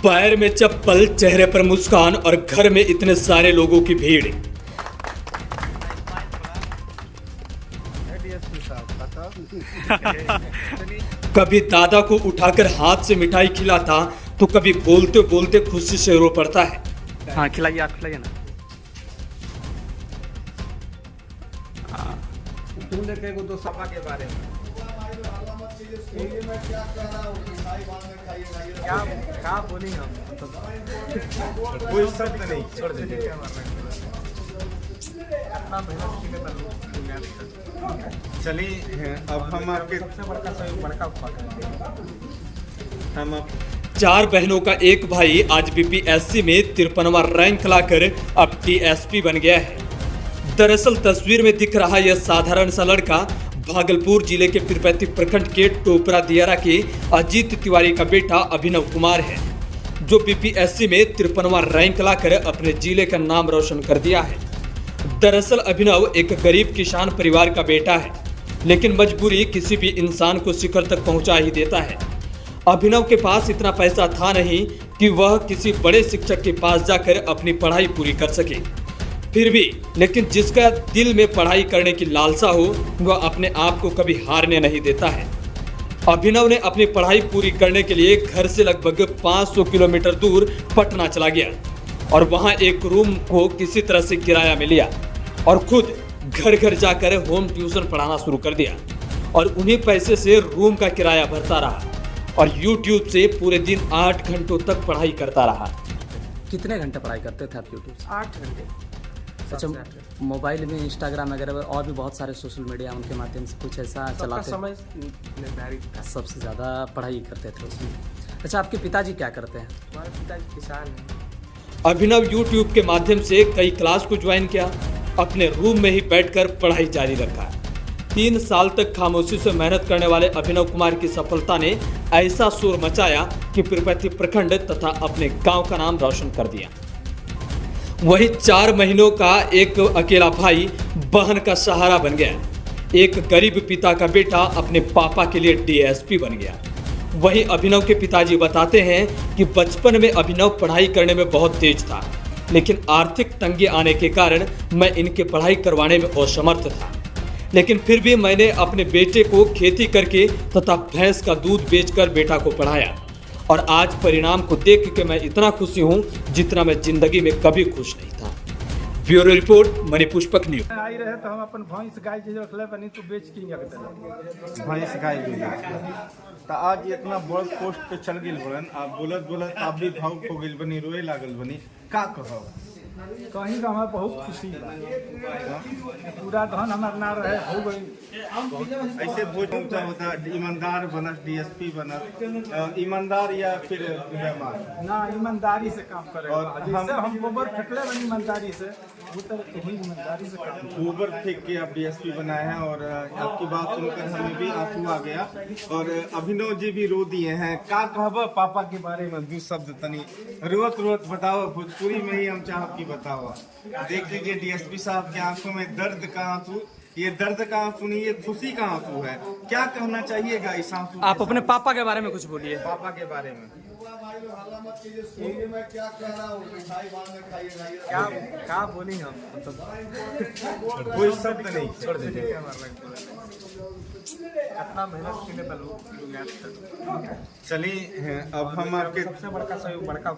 पैर में चप्पल, चेहरे पर मुस्कान और घर में इतने सारे लोगों की भीड़। कभी दादा को उठाकर हाथ से मिठाई खिलाता तो कभी बोलते बोलते खुशी से रो पड़ता है। हाँ खिलाइए, आप खिलाइए ना। तुमने कहे तो सपा के बारे में क्या बोली हम कोई शब्द नहीं छोड़ दीजिए। चलिए अब हम आपके सबसे बड़का हम 4 बहनों का एक भाई आज बीपीएससी में 53वां रैंक लाकर अब डीएसपी बन गया है। दरअसल तस्वीर में दिख रहा यह साधारण सा लड़का भागलपुर जिले के पीरपैंती प्रखंड के टोपरा दियारा के अजीत तिवारी का बेटा अभिनव कुमार है, जो बीपीएससी में 53वां रैंक लाकर अपने जिले का नाम रोशन कर दिया है। दरअसल अभिनव एक गरीब किसान परिवार का बेटा है, लेकिन मजबूरी किसी भी इंसान को शिखर तक पहुंचा ही देता है। अभिनव के पास इतना पैसा था नहीं कि वह किसी बड़े शिक्षक के पास जाकर अपनी पढ़ाई पूरी कर सके। फिर भी लेकिन जिसका दिल में पढ़ाई करने की लालसा हो वह अपने आप को कभी हारने नहीं देता है। अभिनव ने अपनी पढ़ाई पूरी करने के लिए घर से लगभग 500 किलोमीटर दूर पटना चला गया और वहां एक रूम को किसी तरह से किराया में लिया और खुद घर घर जाकर होम ट्यूशन पढ़ाना शुरू कर दिया और उन्हीं पैसे से रूम का किराया भरता रहा और यूट्यूब से पूरे दिन 8 घंटों तक पढ़ाई करता रहा। कितने घंटे पढ़ाई करते थे आप यूट्यूब से? 8 घंटे। अच्छा, मोबाइल में इंस्टाग्राम वगैरह और भी बहुत सारे सोशल मीडिया उनके माध्यम से कुछ ऐसा चलाते समय निर्धारित था। सबसे ज़्यादा पढ़ाई करते थे उसमें। अच्छा, आपके पिताजी क्या करते हैं? हमारे पिताजी किसान हैं। अभिनव यूट्यूब के माध्यम से कई क्लास को ज्वाइन किया, अपने रूम में ही बैठकर पढ़ाई जारी रखा। 3 साल तक खामोशी से मेहनत करने वाले अभिनव कुमार की सफलता ने ऐसा शोर मचाया कि पीरपैंती प्रखंड तथा अपने गांव का नाम रोशन कर दिया। वही 4 महीनों का एक अकेला भाई बहन का सहारा बन गया। एक गरीब पिता का बेटा अपने पापा के लिए डीएसपी बन गया। वही अभिनव के पिताजी बताते हैं कि बचपन में अभिनव पढ़ाई करने में बहुत तेज था, लेकिन आर्थिक तंगी आने के कारण मैं इनके पढ़ाई करवाने में असमर्थ था। लेकिन फिर भी मैंने अपने बेटे को खेती करके तथा भैंस का दूध बेचकर बेटा को पढ़ाया और आज परिणाम को देख के मैं इतना खुशी हूँ जितना मैं जिंदगी में कभी खुश नहीं था। Bureau report, Manipushpak news. आई रहे तो हम अपन भैंस गाय जे रखले बनी तो बेच के रख देला। भैंस गाय भी तो आज इतना बड़ पोस्ट पे चल गेल बरन। आप बोलत बोलत आप भी भावुक हो गेल बनी, रोए लागल बनी, का कहब? कहीं का हमारा बहुत खुशी बा। पूरा धन हमार ना रहे हो गई। ऐसे भोज ऊंचा होता, ईमानदार बनत, डीएसपी बनत, ईमानदार या फिर बेईमान? ना, ईमानदारी से काम करे। और जैसे हम गोबर फेंकले बनी ईमानदारी से, वो तरह तो ईमानदारी से काम। गोबर फेंक के आप डीएसपी बनाए हैं और आपकी बात सुनकर हमें भी आंसू आ गया और अभिनव जी भी रो दिए हैं। का कहब पापा के बारे में 2 शब्द तनी रोत रोत बताओ, भोजपुरी में ही हम चाहब कि बताओ। देख लीजिए डीएसपी साहब के आंखों में दर्द का आंसू, ये दर्द का आंसू नहीं, ये खुशी का आंसू है। क्या कहना चाहिएगा इस आंसू? आप अपने पापा के बारे में कुछ बोलिए। पापा के बारे में क्या बोली हम कोई शब्द नहीं छोड़ दीजिए। इतना मेहनत के लिए चलिए अब हम आपके सबसे बड़का